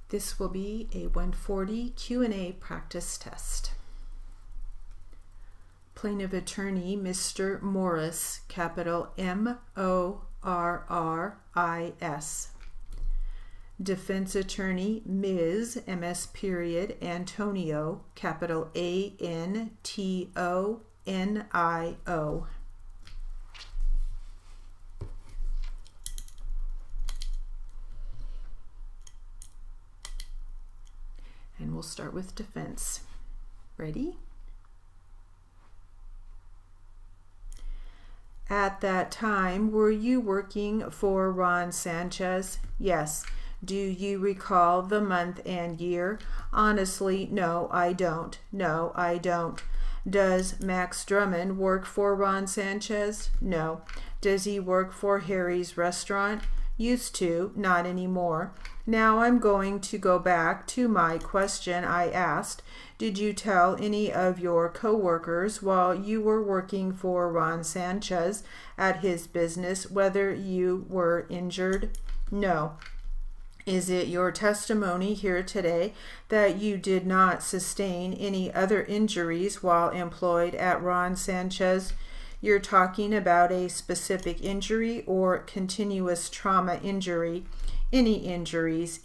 This will be a 140 Q&A practice test. Plaintiff Attorney Mr. Morris, capital M-O-R-R-I-S. Defense Attorney Ms. M.S. period Antonio, capital A-N-T-O-N-I-O. And we'll start with defense. Ready? At that time, were you working for Ron Sanchez? Yes. Do you recall the month and year? Honestly, no, I don't. No, I don't. Does Max Drummond work for Ron Sanchez? No. Does he work for Harry's Restaurant? Used to, not anymore. Now I'm going to go back to my question I asked. Did you tell any of your co-workers while you were working for Ron Sanchez at his business whether you were injured? No. Is it your testimony here today that you did not sustain any other injuries while employed at Ron Sanchez? You're talking about a specific injury or continuous trauma injury? Any injuries,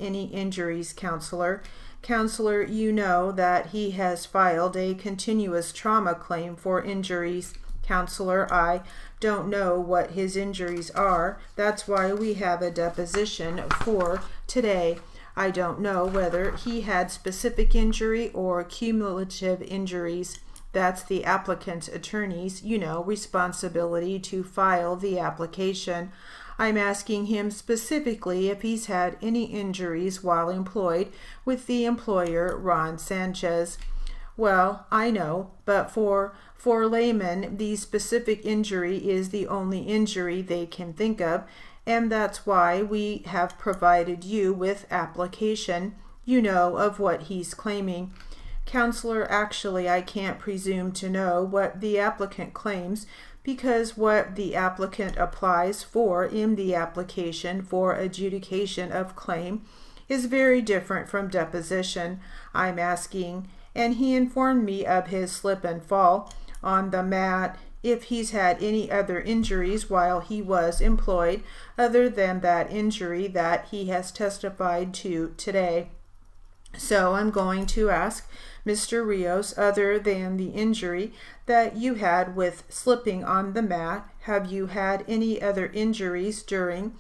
counselor. Counselor, you know that he has filed a continuous trauma claim for injuries. Counselor, I don't know what his injuries are. That's why we have a deposition for today. I don't know whether he had specific injury or cumulative injuries. That's the applicant's attorney's, responsibility to file the application. I'm asking him specifically if he's had any injuries while employed with the employer, Ron Sanchez. Well, I know, but for laymen, the specific injury is the only injury they can think of, and that's why we have provided you with application, of what he's claiming. Counselor, actually, I can't presume to know what the applicant claims because what the applicant applies for in the application for adjudication of claim is very different from deposition. I'm asking, and he informed me of his slip and fall on the mat, if he's had any other injuries while he was employed other than that injury that he has testified to today. So I'm going to ask Mr. Rios, other than the injury that you had with slipping on the mat, have you had any other injuries during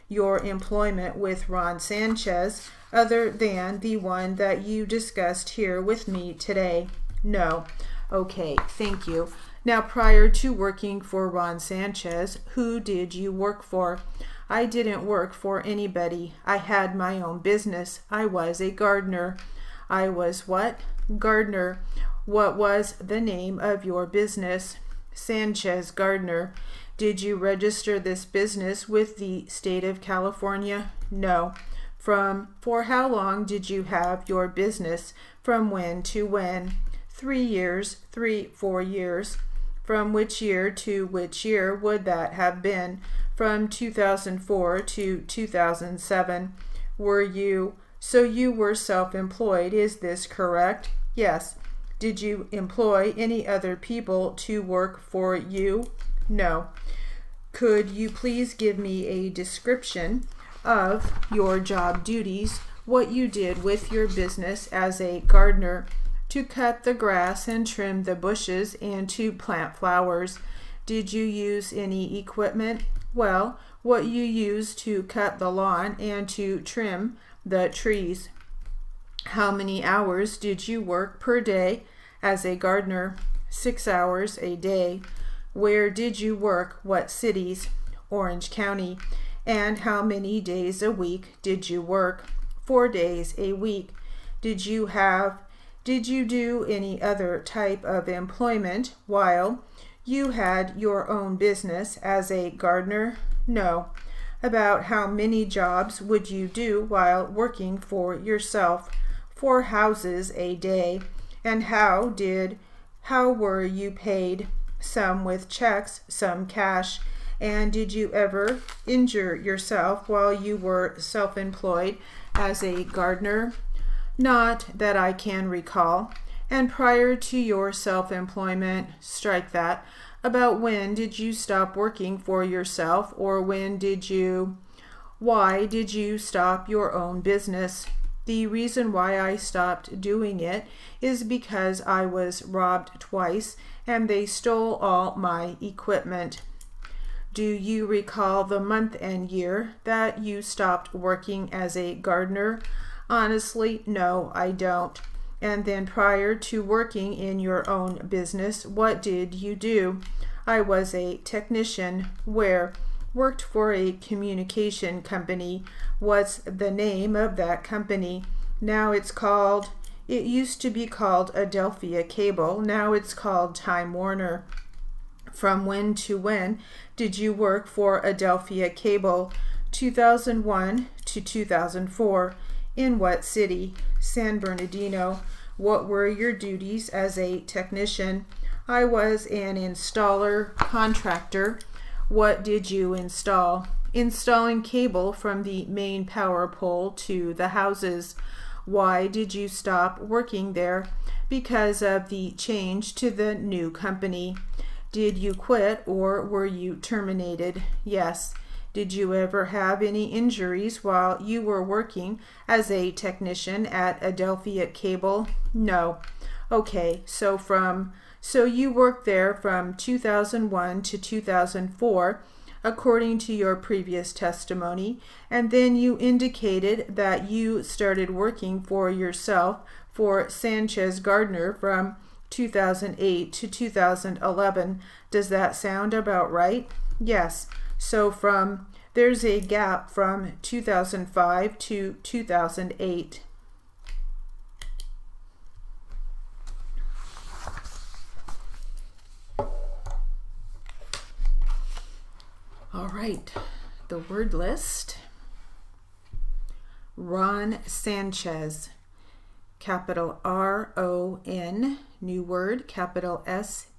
your employment with Ron Sanchez other than the one that you discussed here with me today? No. Okay, thank you. Now, prior to working for Ron Sanchez, who did you work for? I didn't work for anybody. I had my own business. I was a gardener. I was what? Gardener. What was the name of your business? Sanchez Gardener. Did you register this business with the state of California? No. For how long did you have your business? From when to when? 3 years, 4 years. From which year to which year would that have been? From 2004 to 2007. So you were self-employed, is this correct? Yes. Did you employ any other people to work for you? No. Could you please give me a description of your job duties, what you did with your business as a gardener? To cut the grass and trim the bushes and to plant flowers. Did you use any equipment? Well, what you use to cut the lawn and to trim the trees. How many hours did you work per day as a gardener? 6 hours a day. Where did you work? What cities? Orange County. And how many days a week did you work? 4 days a week. Did you do any other type of employment while you had your own business as a gardener? No. About how many jobs would you do while working for yourself? 4 houses a day. And how were you paid? Some with checks, some cash. And did you ever injure yourself while you were self-employed as a gardener? Not that I can recall. And prior to your self-employment, strike that. About when did you stop working for yourself, or why did you stop your own business? The reason why I stopped doing it is because I was robbed twice and they stole all my equipment. Do you recall the month and year that you stopped working as a gardener? Honestly, no, I don't. And then prior to working in your own business, what did you do? I was a technician. Where? Worked for a communication company. What's the name of that company? Now it used to be called Adelphia Cable. Now it's called Time Warner. From when to when did you work for Adelphia Cable? 2001 to 2004. In what city? San Bernardino. What were your duties as a technician? I was an installer contractor. What did you install? Installing cable from the main power pole to the houses. Why did you stop working there? Because of the change to the new company. Did you quit or were you terminated? Yes. Did you ever have any injuries while you were working as a technician at Adelphia Cable? No. Okay, so you worked there from 2001 to 2004, according to your previous testimony, and then you indicated that you started working for yourself for Sanchez Gardner from 2008 to 2011. Does that sound about right? Yes. So there's a gap from 2005 to 2008. All right, the word list. Ron Sanchez, capital R-O-N, new word, capital S-A-N-C-H-E-Z.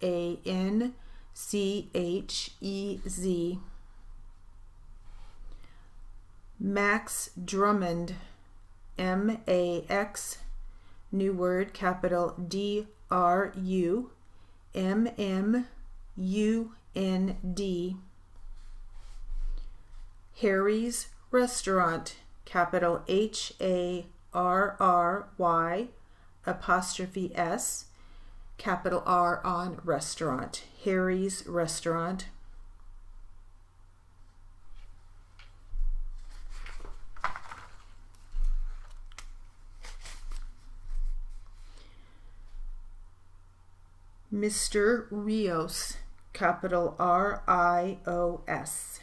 Max Drummond, M-A-X, new word, capital D-R-U-M-M-U-N-D. Harry's Restaurant, capital H-A-R-R-Y, apostrophe S, capital R on restaurant. Harry's Restaurant. Mr. Rios, capital R-I-O-S.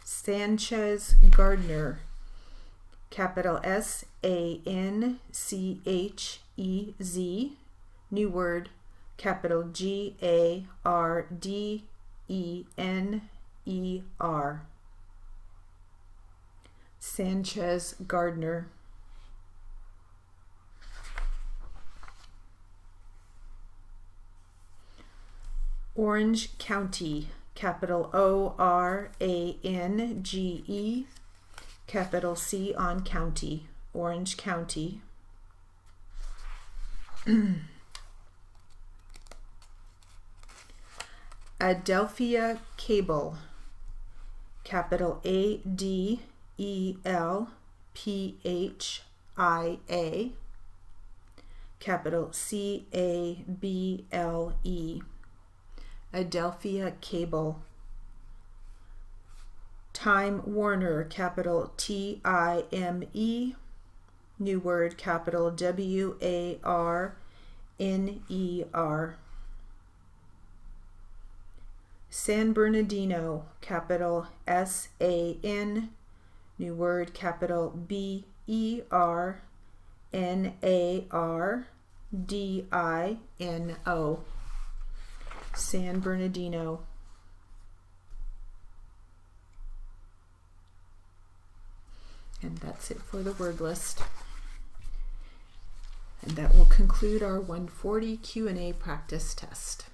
Sanchez Gardner, capital S-A-N-C-H-E-Z, new word, capital G-A-R-D-E-N-E-R. Sanchez Gardner. Orange County, capital O-R-A-N-G-E, capital C on county. Orange County. Adelphia Cable, capital A-D-E-L-P-H-I-A, capital C-A-B-L-E. Adelphia Cable. Time Warner, capital T-I-M-E, new word, capital W-A-R-N-E-R. San Bernardino, capital S-A-N, new word, capital B-E-R-N-A-R-D-I-N-O. San Bernardino. And that's it for the word list. And that will conclude our 140 Q&A practice test.